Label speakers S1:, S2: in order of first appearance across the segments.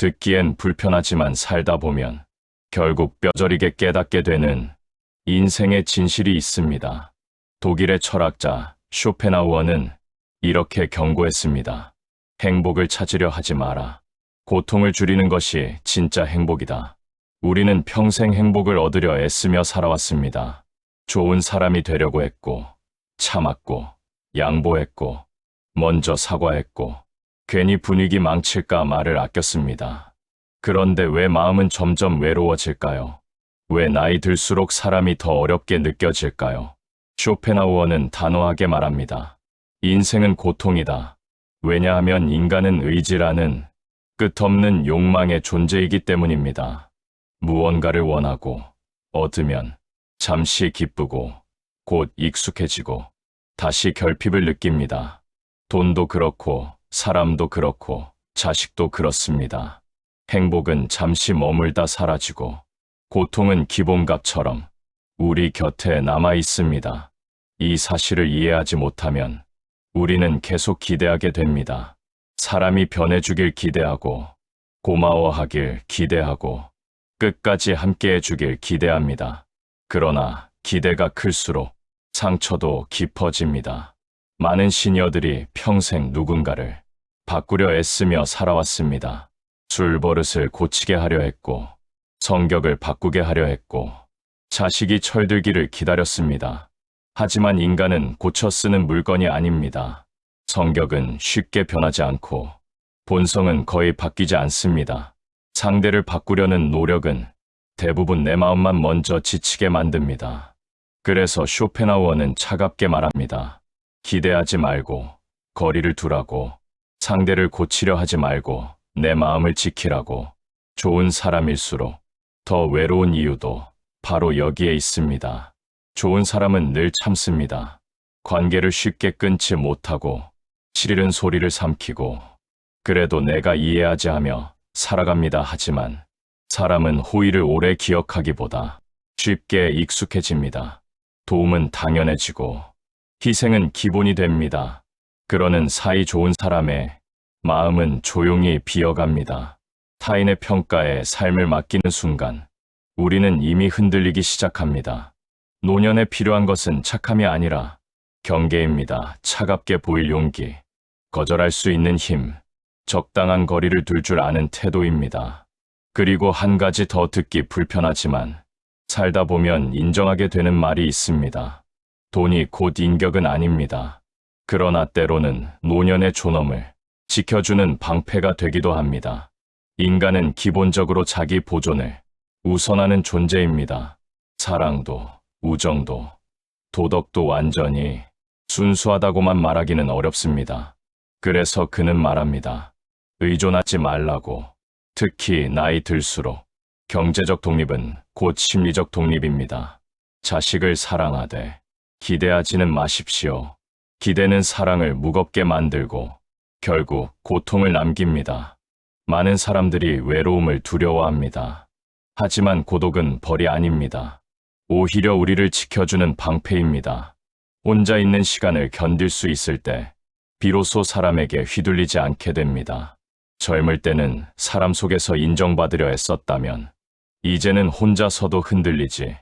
S1: 듣기엔 불편하지만 살다 보면 결국 뼈저리게 깨닫게 되는 인생의 진실이 있습니다. 독일의 철학자 쇼펜하우어는 이렇게 경고했습니다. 행복을 찾으려 하지 마라. 고통을 줄이는 것이 진짜 행복이다. 우리는 평생 행복을 얻으려 애쓰며 살아왔습니다. 좋은 사람이 되려고 했고, 참았고, 양보했고, 먼저 사과했고, 괜히 분위기 망칠까 말을 아꼈습니다. 그런데 왜 마음은 점점 외로워질까요? 왜 나이 들수록 사람이 더 어렵게 느껴질까요? 쇼펜하우어는 단호하게 말합니다. 인생은 고통이다. 왜냐하면 인간은 의지라는 끝없는 욕망의 존재이기 때문입니다. 무언가를 원하고 얻으면 잠시 기쁘고 곧 익숙해지고 다시 결핍을 느낍니다. 돈도 그렇고 사람도 그렇고 자식도 그렇습니다. 행복은 잠시 머물다 사라지고 고통은 기본값처럼 우리 곁에 남아 있습니다. 이 사실을 이해하지 못하면 우리는 계속 기대하게 됩니다. 사람이 변해주길 기대하고 고마워하길 기대하고 끝까지 함께해 주길 기대합니다. 그러나 기대가 클수록 상처도 깊어집니다. 많은 시니어들이 평생 누군가를 바꾸려 애쓰며 살아왔습니다. 술 버릇을 고치게 하려 했고, 성격을 바꾸게 하려 했고, 자식이 철들기를 기다렸습니다. 하지만 인간은 고쳐 쓰는 물건이 아닙니다. 성격은 쉽게 변하지 않고, 본성은 거의 바뀌지 않습니다. 상대를 바꾸려는 노력은 대부분 내 마음만 먼저 지치게 만듭니다. 그래서 쇼펜하우어는 차갑게 말합니다. 기대하지 말고, 거리를 두라고, 상대를 고치려 하지 말고, 내 마음을 지키라고. 좋은 사람일수록 더 외로운 이유도 바로 여기에 있습니다. 좋은 사람은 늘 참습니다. 관계를 쉽게 끊지 못하고 시리른 소리를 삼키고 그래도 내가 이해하지 하며 살아갑니다. 하지만 사람은 호의를 오래 기억하기보다 쉽게 익숙해집니다. 도움은 당연해지고 희생은 기본이 됩니다. 그러는 사이 좋은 사람의 마음은 조용히 비어갑니다. 타인의 평가에 삶을 맡기는 순간 우리는 이미 흔들리기 시작합니다. 노년에 필요한 것은 착함이 아니라 경계입니다. 차갑게 보일 용기, 거절할 수 있는 힘, 적당한 거리를 둘 줄 아는 태도입니다. 그리고 한 가지 더 듣기 불편하지만 살다 보면 인정하게 되는 말이 있습니다. 돈이 곧 인격은 아닙니다. 그러나 때로는 노년의 존엄을 지켜주는 방패가 되기도 합니다. 인간은 기본적으로 자기 보존을 우선하는 존재입니다. 사랑도, 우정도, 도덕도 완전히 순수하다고만 말하기는 어렵습니다. 그래서 그는 말합니다. 의존하지 말라고. 특히 나이 들수록 경제적 독립은 곧 심리적 독립입니다. 자식을 사랑하되 기대하지는 마십시오. 기대는 사랑을 무겁게 만들고 결국 고통을 남깁니다. 많은 사람들이 외로움을 두려워합니다. 하지만 고독은 벌이 아닙니다. 오히려 우리를 지켜주는 방패입니다. 혼자 있는 시간을 견딜 수 있을 때 비로소 사람에게 휘둘리지 않게 됩니다. 젊을 때는 사람 속에서 인정받으려 애썼다면 이제는 혼자서도 흔들리지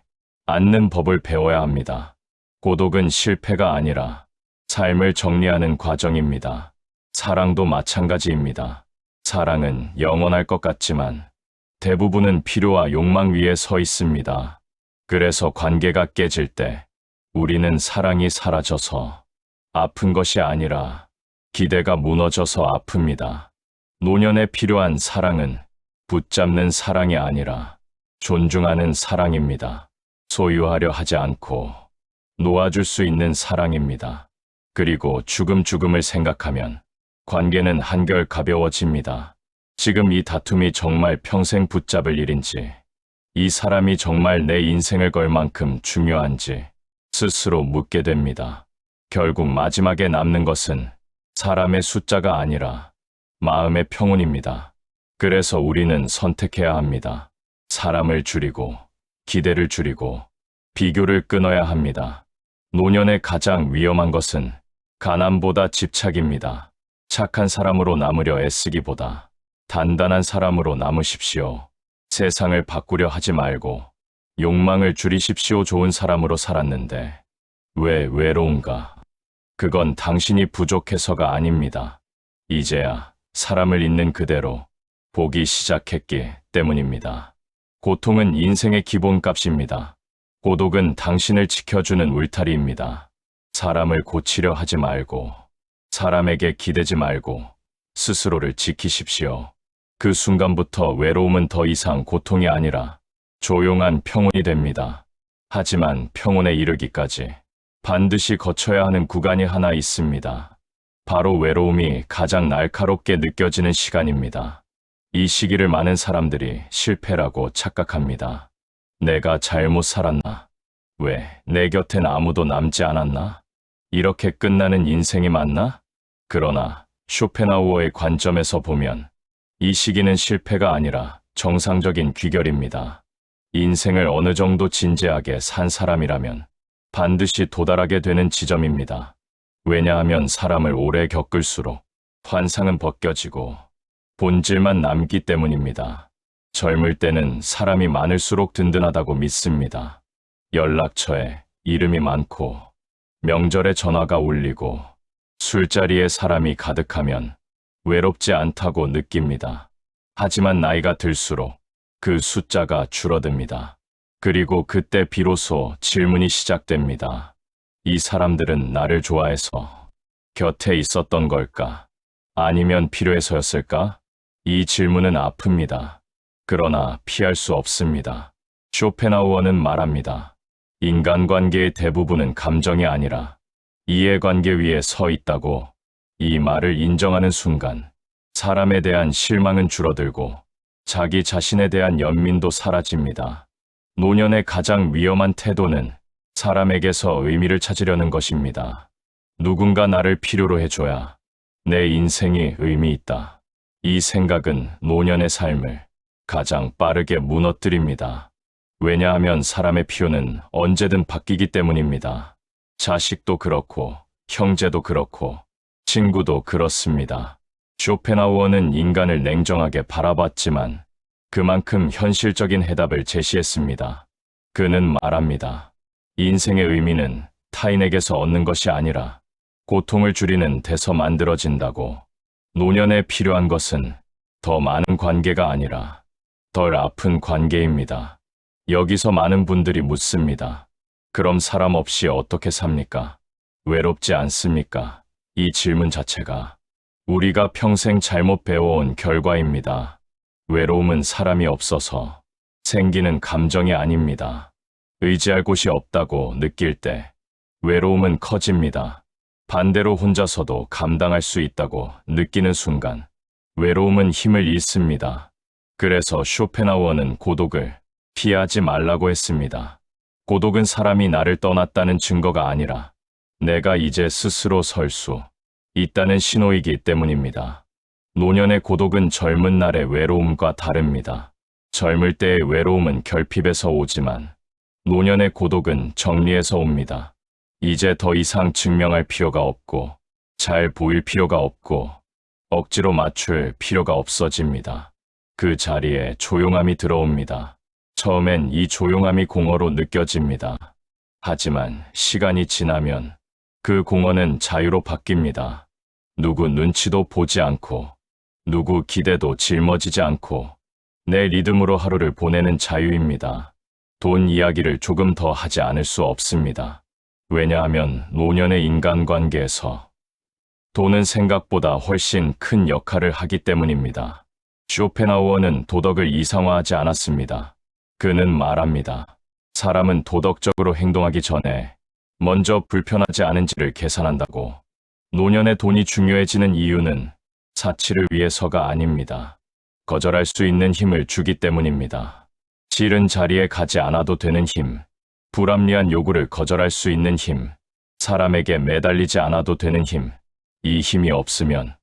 S1: 않는 법을 배워야 합니다. 고독은 실패가 아니라 삶을 정리하는 과정입니다. 사랑도 마찬가지입니다. 사랑은 영원할 것 같지만 대부분은 필요와 욕망 위에 서 있습니다. 그래서 관계가 깨질 때 우리는 사랑이 사라져서 아픈 것이 아니라 기대가 무너져서 아픕니다. 노년에 필요한 사랑은 붙잡는 사랑이 아니라 존중하는 사랑입니다. 소유하려 하지 않고 놓아줄 수 있는 사랑입니다. 그리고 죽음을 생각하면 관계는 한결 가벼워집니다. 지금 이 다툼이 정말 평생 붙잡을 일인지, 이 사람이 정말 내 인생을 걸 만큼 중요한지 스스로 묻게 됩니다. 결국 마지막에 남는 것은 사람의 숫자가 아니라 마음의 평온입니다. 그래서 우리는 선택해야 합니다. 사람을 줄이고, 기대를 줄이고, 비교를 끊어야 합니다. 노년의 가장 위험한 것은 가난보다 집착입니다. 착한 사람으로 남으려 애쓰기보다 단단한 사람으로 남으십시오. 세상을 바꾸려 하지 말고 욕망을 줄이십시오. 좋은 사람으로 살았는데 왜 외로운가? 그건 당신이 부족해서가 아닙니다. 이제야 사람을 있는 그대로 보기 시작했기 때문입니다. 고통은 인생의 기본값입니다. 고독은 당신을 지켜주는 울타리입니다. 사람을 고치려 하지 말고, 사람에게 기대지 말고 스스로를 지키십시오. 그 순간부터 외로움은 더 이상 고통이 아니라 조용한 평온이 됩니다. 하지만 평온에 이르기까지 반드시 거쳐야 하는 구간이 하나 있습니다. 바로 외로움이 가장 날카롭게 느껴지는 시간입니다. 이 시기를 많은 사람들이 실패라고 착각합니다. 내가 잘못 살았나? 왜 내 곁엔 아무도 남지 않았나? 이렇게 끝나는 인생이 맞나? 그러나 쇼펜하우어의 관점에서 보면 이 시기는 실패가 아니라 정상적인 귀결입니다. 인생을 어느 정도 진지하게 산 사람이라면 반드시 도달하게 되는 지점입니다. 왜냐하면 사람을 오래 겪을수록 환상은 벗겨지고 본질만 남기 때문입니다. 젊을 때는 사람이 많을수록 든든하다고 믿습니다. 연락처에 이름이 많고 명절에 전화가 울리고 술자리에 사람이 가득하면 외롭지 않다고 느낍니다. 하지만 나이가 들수록 그 숫자가 줄어듭니다. 그리고 그때 비로소 질문이 시작됩니다. 이 사람들은 나를 좋아해서 곁에 있었던 걸까? 아니면 필요해서였을까? 이 질문은 아픕니다. 그러나 피할 수 없습니다. 쇼펜하우어는 말합니다. 인간관계의 대부분은 감정이 아니라 이해관계 위에 서 있다고. 이 말을 인정하는 순간 사람에 대한 실망은 줄어들고 자기 자신에 대한 연민도 사라집니다. 노년의 가장 위험한 태도는 사람에게서 의미를 찾으려는 것입니다. 누군가 나를 필요로 해줘야 내 인생이 의미 있다. 이 생각은 노년의 삶을 가장 빠르게 무너뜨립니다. 왜냐하면 사람의 필요는 언제든 바뀌기 때문입니다. 자식도 그렇고 형제도 그렇고 친구도 그렇습니다. 쇼펜하우어는 인간을 냉정하게 바라봤지만 그만큼 현실적인 해답을 제시했습니다. 그는 말합니다. 인생의 의미는 타인에게서 얻는 것이 아니라 고통을 줄이는 데서 만들어진다고. 노년에 필요한 것은 더 많은 관계가 아니라 덜 아픈 관계입니다. 여기서 많은 분들이 묻습니다. 그럼 사람 없이 어떻게 삽니까? 외롭지 않습니까? 이 질문 자체가 우리가 평생 잘못 배워온 결과입니다. 외로움은 사람이 없어서 생기는 감정이 아닙니다. 의지할 곳이 없다고 느낄 때 외로움은 커집니다. 반대로 혼자서도 감당할 수 있다고 느끼는 순간 외로움은 힘을 잃습니다. 그래서 쇼펜하우어는 고독을 피하지 말라고 했습니다. 고독은 사람이 나를 떠났다는 증거가 아니라 내가 이제 스스로 설 수 있다는 신호이기 때문입니다. 노년의 고독은 젊은 날의 외로움과 다릅니다. 젊을 때의 외로움은 결핍에서 오지만 노년의 고독은 정리에서 옵니다. 이제 더 이상 증명할 필요가 없고 잘 보일 필요가 없고 억지로 맞출 필요가 없어집니다. 그 자리에 조용함이 들어옵니다. 처음엔 이 조용함이 공허로 느껴집니다. 하지만 시간이 지나면 그 공허는 자유로 바뀝니다. 누구 눈치도 보지 않고 누구 기대도 짊어지지 않고 내 리듬으로 하루를 보내는 자유입니다. 돈 이야기를 조금 더 하지 않을 수 없습니다. 왜냐하면 노년의 인간관계에서 돈은 생각보다 훨씬 큰 역할을 하기 때문입니다. 쇼펜하우어는 도덕을 이상화하지 않았습니다. 그는 말합니다. 사람은 도덕적으로 행동하기 전에 먼저 불편하지 않은지를 계산한다고. 노년의 돈이 중요해지는 이유는 사치를 위해서가 아닙니다. 거절할 수 있는 힘을 주기 때문입니다. 싫은 자리에 가지 않아도 되는 힘, 불합리한 요구를 거절할 수 있는 힘, 사람에게 매달리지 않아도 되는 힘. 이 힘이 없으면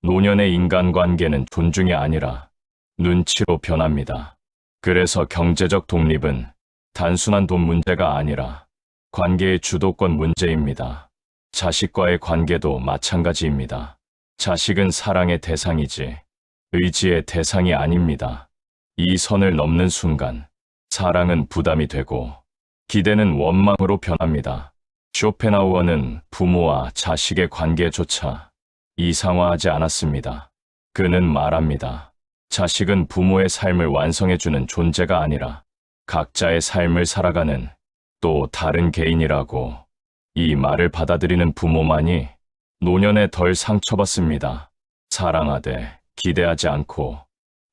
S1: 노년의 인간관계는 존중이 아니라 눈치로 변합니다. 그래서 경제적 독립은 단순한 돈 문제가 아니라 관계의 주도권 문제입니다. 자식과의 관계도 마찬가지입니다. 자식은 사랑의 대상이지 의지의 대상이 아닙니다. 이 선을 넘는 순간 사랑은 부담이 되고 기대는 원망으로 변합니다. 쇼펜하우어는 부모와 자식의 관계조차 이상화하지 않았습니다. 그는 말합니다. 자식은 부모의 삶을 완성해주는 존재가 아니라 각자의 삶을 살아가는 또 다른 개인이라고. 이 말을 받아들이는 부모만이 노년에 덜 상처받습니다. 사랑하되 기대하지 않고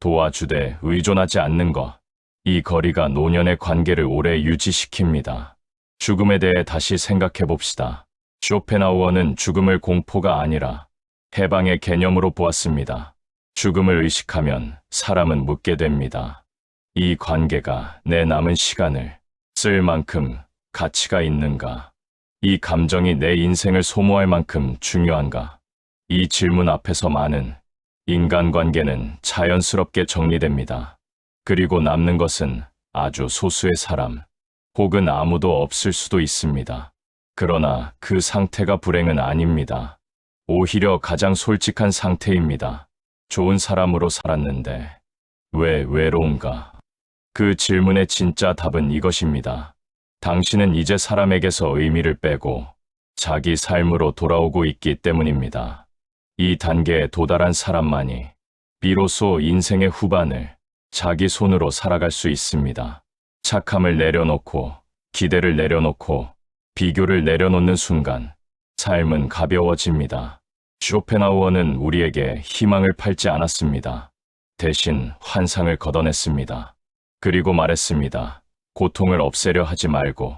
S1: 도와주되 의존하지 않는 것. 이 거리가 노년의 관계를 오래 유지시킵니다. 죽음에 대해 다시 생각해 봅시다. 쇼펜하우어는 죽음을 공포가 아니라 해방의 개념으로 보았습니다. 죽음을 의식하면 사람은 묻게 됩니다. 이 관계가 내 남은 시간을 쓸 만큼 가치가 있는가? 이 감정이 내 인생을 소모할 만큼 중요한가? 이 질문 앞에서 많은 인간관계는 자연스럽게 정리됩니다. 그리고 남는 것은 아주 소수의 사람, 혹은 아무도 없을 수도 있습니다. 그러나 그 상태가 불행은 아닙니다. 오히려 가장 솔직한 상태입니다. 좋은 사람으로 살았는데 왜 외로운가? 그 질문의 진짜 답은 이것입니다. 당신은 이제 사람에게서 의미를 빼고 자기 삶으로 돌아오고 있기 때문입니다. 이 단계에 도달한 사람만이 비로소 인생의 후반을 자기 손으로 살아갈 수 있습니다. 착함을 내려놓고 기대를 내려놓고 비교를 내려놓는 순간 삶은 가벼워집니다. 쇼펜하우어는 우리에게 희망을 팔지 않았습니다. 대신 환상을 걷어냈습니다. 그리고 말했습니다. 고통을 없애려 하지 말고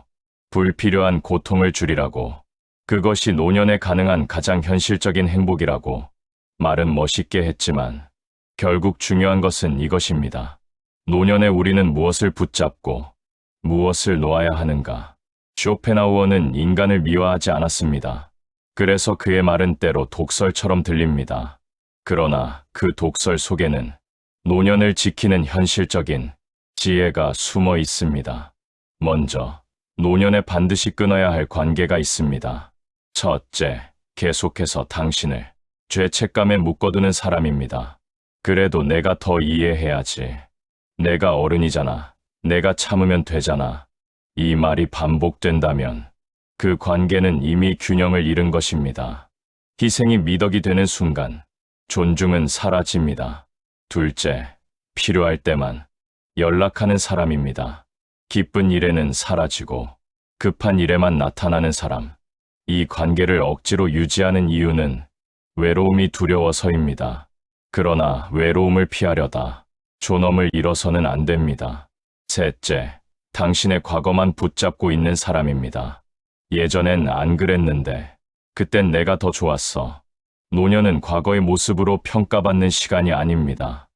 S1: 불필요한 고통을 줄이라고. 그것이 노년에 가능한 가장 현실적인 행복이라고. 말은 멋있게 했지만 결국 중요한 것은 이것입니다. 노년에 우리는 무엇을 붙잡고 무엇을 놓아야 하는가? 쇼펜하우어는 인간을 미화하지 않았습니다. 그래서 그의 말은 때로 독설처럼 들립니다. 그러나 그 독설 속에는 노년을 지키는 현실적인 지혜가 숨어 있습니다. 먼저, 노년에 반드시 끊어야 할 관계가 있습니다. 첫째, 계속해서 당신을 죄책감에 묶어두는 사람입니다. 그래도 내가 더 이해해야지. 내가 어른이잖아. 내가 참으면 되잖아. 이 말이 반복된다면 그 관계는 이미 균형을 잃은 것입니다. 희생이 미덕이 되는 순간 존중은 사라집니다. 둘째, 필요할 때만 연락하는 사람입니다. 기쁜 일에는 사라지고 급한 일에만 나타나는 사람. 이 관계를 억지로 유지하는 이유는 외로움이 두려워서입니다. 그러나 외로움을 피하려다 존엄을 잃어서는 안 됩니다. 셋째, 당신의 과거만 붙잡고 있는 사람입니다. 예전엔 안 그랬는데, 그땐 내가 더 좋았어. 노년은 과거의 모습으로 평가받는 시간이 아닙니다.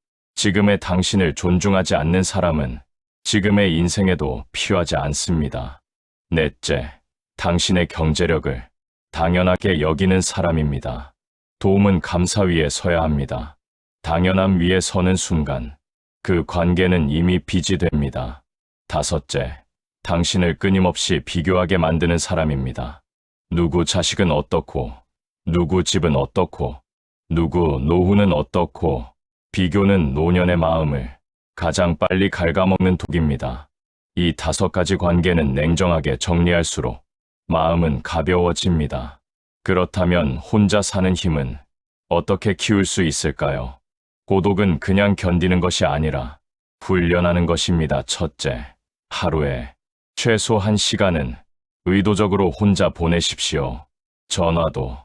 S1: 지금의 당신을 존중하지 않는 사람은 지금의 인생에도 필요하지 않습니다. 넷째, 당신의 경제력을 당연하게 여기는 사람입니다. 도움은 감사 위에 서야 합니다. 당연함 위에 서는 순간 그 관계는 이미 빚이 됩니다. 다섯째, 당신을 끊임없이 비교하게 만드는 사람입니다. 누구 자식은 어떻고, 누구 집은 어떻고, 누구 노후는 어떻고. 비교는 노년의 마음을 가장 빨리 갉아먹는 독입니다. 이 5가지 관계는 냉정하게 정리할수록 마음은 가벼워집니다. 그렇다면 혼자 사는 힘은 어떻게 키울 수 있을까요? 고독은 그냥 견디는 것이 아니라 훈련하는 것입니다. 첫째, 하루에 최소 1시간은 의도적으로 혼자 보내십시오. 전화도,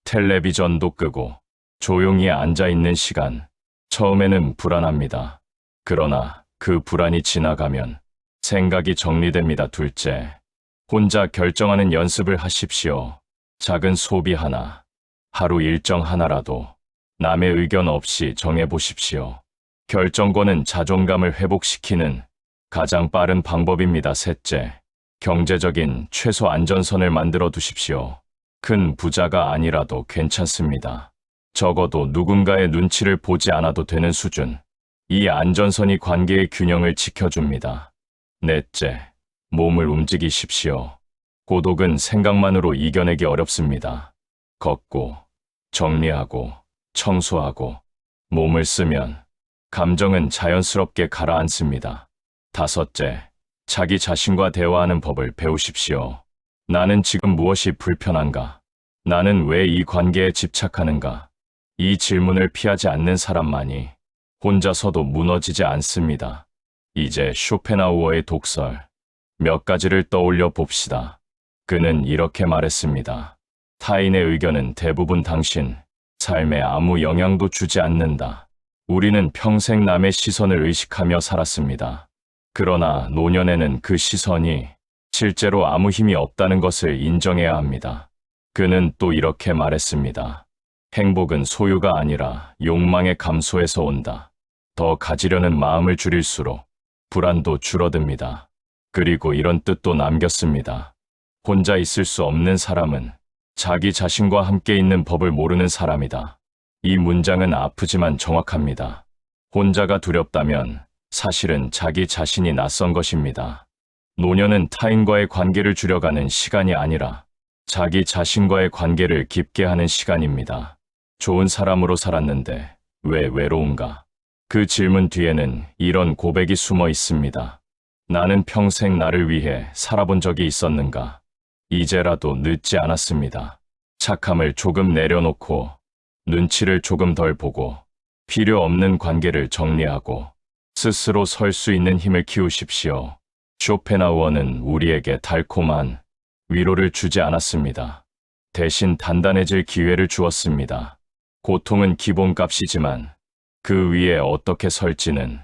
S1: 텔레비전도 끄고 조용히 앉아있는 시간. 처음에는 불안합니다. 그러나 그 불안이 지나가면 생각이 정리됩니다. 둘째, 혼자 결정하는 연습을 하십시오. 작은 소비 하나, 하루 일정 하나라도 남의 의견 없이 정해보십시오. 결정권은 자존감을 회복시키는 가장 빠른 방법입니다. 셋째, 경제적인 최소 안전선을 만들어 두십시오. 큰 부자가 아니라도 괜찮습니다. 적어도 누군가의 눈치를 보지 않아도 되는 수준. 이 안전선이 관계의 균형을 지켜줍니다. 넷째, 몸을 움직이십시오. 고독은 생각만으로 이겨내기 어렵습니다. 걷고, 정리하고, 청소하고, 몸을 쓰면 감정은 자연스럽게 가라앉습니다. 다섯째, 자기 자신과 대화하는 법을 배우십시오. 나는 지금 무엇이 불편한가? 나는 왜 이 관계에 집착하는가? 이 질문을 피하지 않는 사람만이 혼자서도 무너지지 않습니다. 이제 쇼펜하우어의 독설 몇 가지를 떠올려 봅시다. 그는 이렇게 말했습니다. 타인의 의견은 대부분 당신 삶에 아무 영향도 주지 않는다. 우리는 평생 남의 시선을 의식하며 살았습니다. 그러나 노년에는 그 시선이 실제로 아무 힘이 없다는 것을 인정해야 합니다. 그는 또 이렇게 말했습니다. 행복은 소유가 아니라 욕망의 감소에서 온다. 더 가지려는 마음을 줄일수록 불안도 줄어듭니다. 그리고 이런 뜻도 남겼습니다. 혼자 있을 수 없는 사람은 자기 자신과 함께 있는 법을 모르는 사람이다. 이 문장은 아프지만 정확합니다. 혼자가 두렵다면 사실은 자기 자신이 낯선 것입니다. 노년은 타인과의 관계를 줄여가는 시간이 아니라 자기 자신과의 관계를 깊게 하는 시간입니다. 좋은 사람으로 살았는데 왜 외로운가? 그 질문 뒤에는 이런 고백이 숨어 있습니다. 나는 평생 나를 위해 살아본 적이 있었는가? 이제라도 늦지 않았습니다. 착함을 조금 내려놓고 눈치를 조금 덜 보고 필요 없는 관계를 정리하고 스스로 설 수 있는 힘을 키우십시오. 쇼펜하우어는 우리에게 달콤한 위로를 주지 않았습니다. 대신 단단해질 기회를 주었습니다. 고통은 기본값이지만 그 위에 어떻게 설지는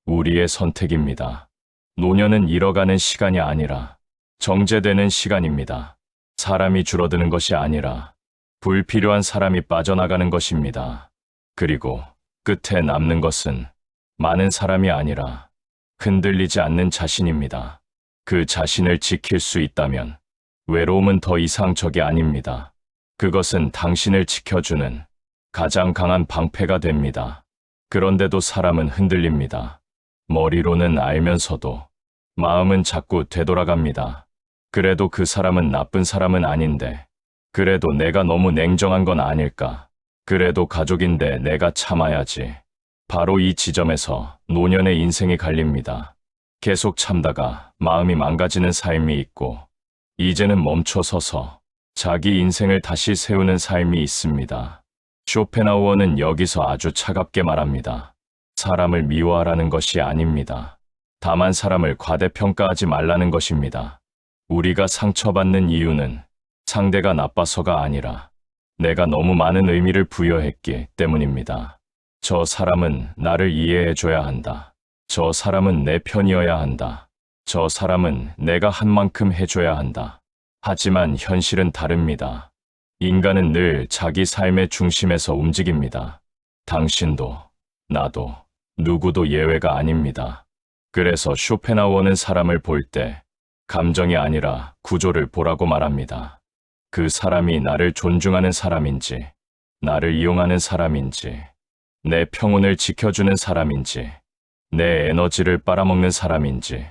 S1: 우리의 선택입니다. 노년은 잃어가는 시간이 아니라 정제되는 시간입니다. 사람이 줄어드는 것이 아니라 불필요한 사람이 빠져나가는 것입니다. 그리고 끝에 남는 것은 많은 사람이 아니라 흔들리지 않는 자신입니다. 그 자신을 지킬 수 있다면 외로움은 더 이상 적이 아닙니다. 그것은 당신을 지켜주는 가장 강한 방패가 됩니다. 그런데도 사람은 흔들립니다. 머리로는 알면서도 마음은 자꾸 되돌아갑니다. 그래도 그 사람은 나쁜 사람은 아닌데, 그래도 내가 너무 냉정한 건 아닐까? 그래도 가족인데 내가 참아야지. 바로 이 지점에서 노년의 인생이 갈립니다. 계속 참다가 마음이 망가지는 삶이 있고, 이제는 멈춰서서 자기 인생을 다시 세우는 삶이 있습니다. 쇼펜하우어는 여기서 아주 차갑게 말합니다. 사람을 미워하라는 것이 아닙니다. 다만 사람을 과대평가하지 말라는 것입니다. 우리가 상처받는 이유는 상대가 나빠서가 아니라 내가 너무 많은 의미를 부여했기 때문입니다. 저 사람은 나를 이해해줘야 한다. 저 사람은 내 편이어야 한다. 저 사람은 내가 한 만큼 해줘야 한다. 하지만 현실은 다릅니다. 인간은 늘 자기 삶의 중심에서 움직입니다. 당신도, 나도, 누구도 예외가 아닙니다. 그래서 쇼펜하우어는 사람을 볼 때 감정이 아니라 구조를 보라고 말합니다. 그 사람이 나를 존중하는 사람인지, 나를 이용하는 사람인지, 내 평온을 지켜주는 사람인지, 내 에너지를 빨아먹는 사람인지,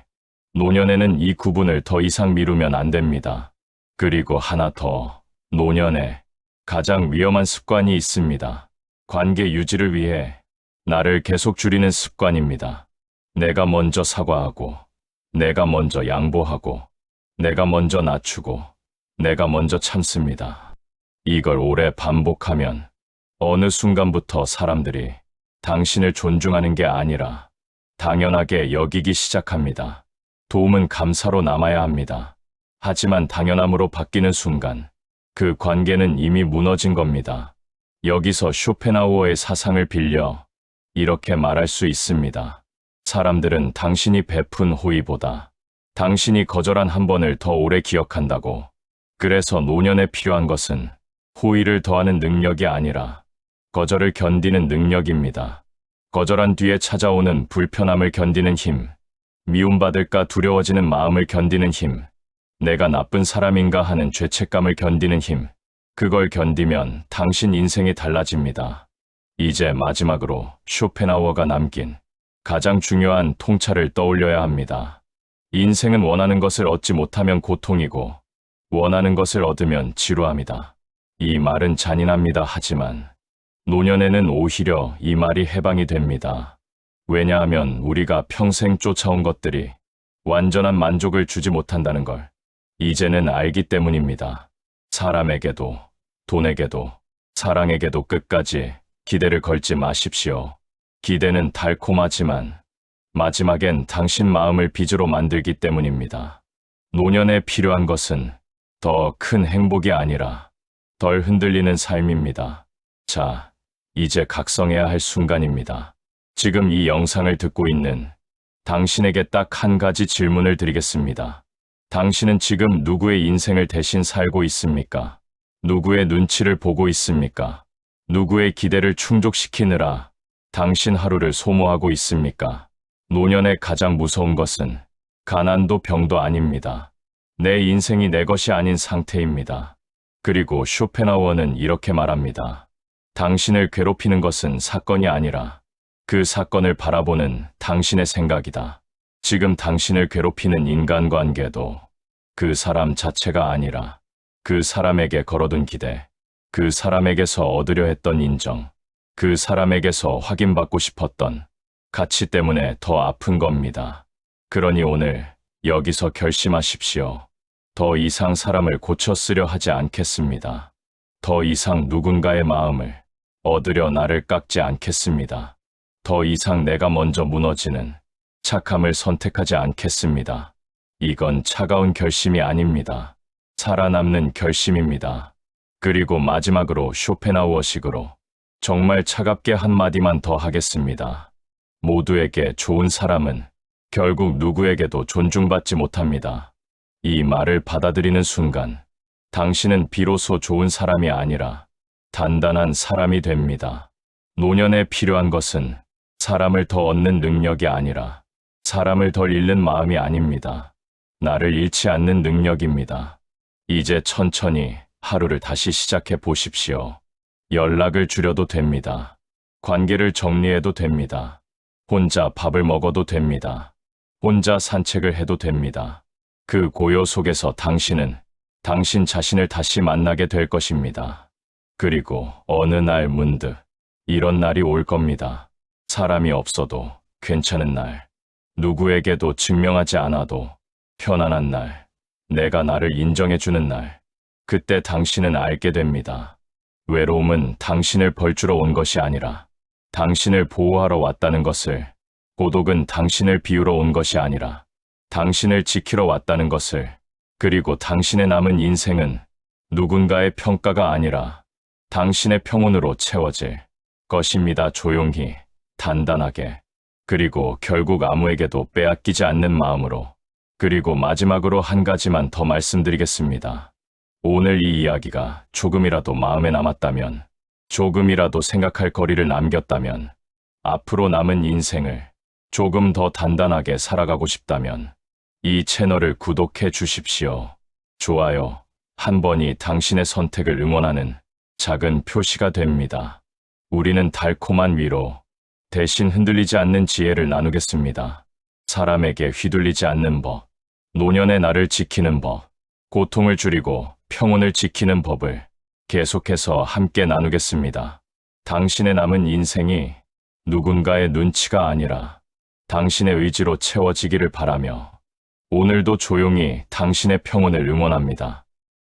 S1: 노년에는 이 구분을 더 이상 미루면 안 됩니다. 그리고 하나 더, 노년에 가장 위험한 습관이 있습니다. 관계 유지를 위해 나를 계속 줄이는 습관입니다. 내가 먼저 사과하고, 내가 먼저 양보하고, 내가 먼저 낮추고, 내가 먼저 참습니다. 이걸 오래 반복하면 어느 순간부터 사람들이 당신을 존중하는 게 아니라 당연하게 여기기 시작합니다. 도움은 감사로 남아야 합니다. 하지만 당연함으로 바뀌는 순간 그 관계는 이미 무너진 겁니다. 여기서 쇼펜하우어의 사상을 빌려 이렇게 말할 수 있습니다. 사람들은 당신이 베푼 호의보다 당신이 거절한 한 번을 더 오래 기억한다고. 그래서 노년에 필요한 것은 호의를 더하는 능력이 아니라 거절을 견디는 능력입니다. 거절한 뒤에 찾아오는 불편함을 견디는 힘, 미움받을까 두려워지는 마음을 견디는 힘, 내가 나쁜 사람인가 하는 죄책감을 견디는 힘, 그걸 견디면 당신 인생이 달라집니다. 이제 마지막으로 쇼펜하우어가 남긴 가장 중요한 통찰을 떠올려야 합니다. 인생은 원하는 것을 얻지 못하면 고통이고 원하는 것을 얻으면 지루합니다. 이 말은 잔인합니다. 하지만 노년에는 오히려 이 말이 해방이 됩니다. 왜냐하면 우리가 평생 쫓아온 것들이 완전한 만족을 주지 못한다는 걸 이제는 알기 때문입니다. 사람에게도, 돈에게도, 사랑에게도 끝까지 기대를 걸지 마십시오. 기대는 달콤하지만 마지막엔 당신 마음을 빚으로 만들기 때문입니다. 노년에 필요한 것은 더 큰 행복이 아니라 덜 흔들리는 삶입니다. 자, 이제 각성해야 할 순간입니다. 지금 이 영상을 듣고 있는 당신에게 딱 한 가지 질문을 드리겠습니다. 당신은 지금 누구의 인생을 대신 살고 있습니까? 누구의 눈치를 보고 있습니까? 누구의 기대를 충족시키느라 당신 하루를 소모하고 있습니까? 노년의 가장 무서운 것은 가난도 병도 아닙니다. 내 인생이 내 것이 아닌 상태입니다. 그리고 쇼펜하우어는 이렇게 말합니다. 당신을 괴롭히는 것은 사건이 아니라 그 사건을 바라보는 당신의 생각이다. 지금 당신을 괴롭히는 인간관계도 그 사람 자체가 아니라 그 사람에게 걸어둔 기대, 그 사람에게서 얻으려 했던 인정, 그 사람에게서 확인받고 싶었던 가치 때문에 더 아픈 겁니다. 그러니 오늘 여기서 결심하십시오. 더 이상 사람을 고쳐 쓰려 하지 않겠습니다. 더 이상 누군가의 마음을 얻으려 나를 깎지 않겠습니다. 더 이상 내가 먼저 무너지는 착함을 선택하지 않겠습니다. 이건 차가운 결심이 아닙니다. 살아남는 결심입니다. 그리고 마지막으로 쇼펜하우어식으로 정말 차갑게 한마디만 더 하겠습니다. 모두에게 좋은 사람은 결국 누구에게도 존중받지 못합니다. 이 말을 받아들이는 순간 당신은 비로소 좋은 사람이 아니라 단단한 사람이 됩니다. 노년에 필요한 것은 사람을 더 얻는 능력이 아니라 사람을 덜 잃는 마음이 아닙니다. 나를 잃지 않는 능력입니다. 이제 천천히 하루를 다시 시작해 보십시오. 연락을 줄여도 됩니다. 관계를 정리해도 됩니다. 혼자 밥을 먹어도 됩니다. 혼자 산책을 해도 됩니다. 그 고요 속에서 당신은 당신 자신을 다시 만나게 될 것입니다. 그리고 어느 날 문득 이런 날이 올 겁니다. 사람이 없어도 괜찮은 날, 누구에게도 증명하지 않아도 편안한 날, 내가 나를 인정해주는 날, 그때 당신은 알게 됩니다. 외로움은 당신을 벌주러 온 것이 아니라 당신을 보호하러 왔다는 것을, 고독은 당신을 비우러 온 것이 아니라 당신을 지키러 왔다는 것을, 그리고 당신의 남은 인생은 누군가의 평가가 아니라 당신의 평온으로 채워질 것입니다. 조용히, 단단하게, 그리고 결국 아무에게도 빼앗기지 않는 마음으로. 그리고 마지막으로 한 가지만 더 말씀드리겠습니다. 오늘 이 이야기가 조금이라도 마음에 남았다면, 조금이라도 생각할 거리를 남겼다면, 앞으로 남은 인생을 조금 더 단단하게 살아가고 싶다면 이 채널을 구독해 주십시오. 좋아요 한 번이 당신의 선택을 응원하는 작은 표시가 됩니다. 우리는 달콤한 위로 대신 흔들리지 않는 지혜를 나누겠습니다. 사람에게 휘둘리지 않는 법, 노년의 나를 지키는 법, 고통을 줄이고 평온을 지키는 법을 계속해서 함께 나누겠습니다. 당신의 남은 인생이 누군가의 눈치가 아니라 당신의 의지로 채워지기를 바라며 오늘도 조용히 당신의 평온을 응원합니다.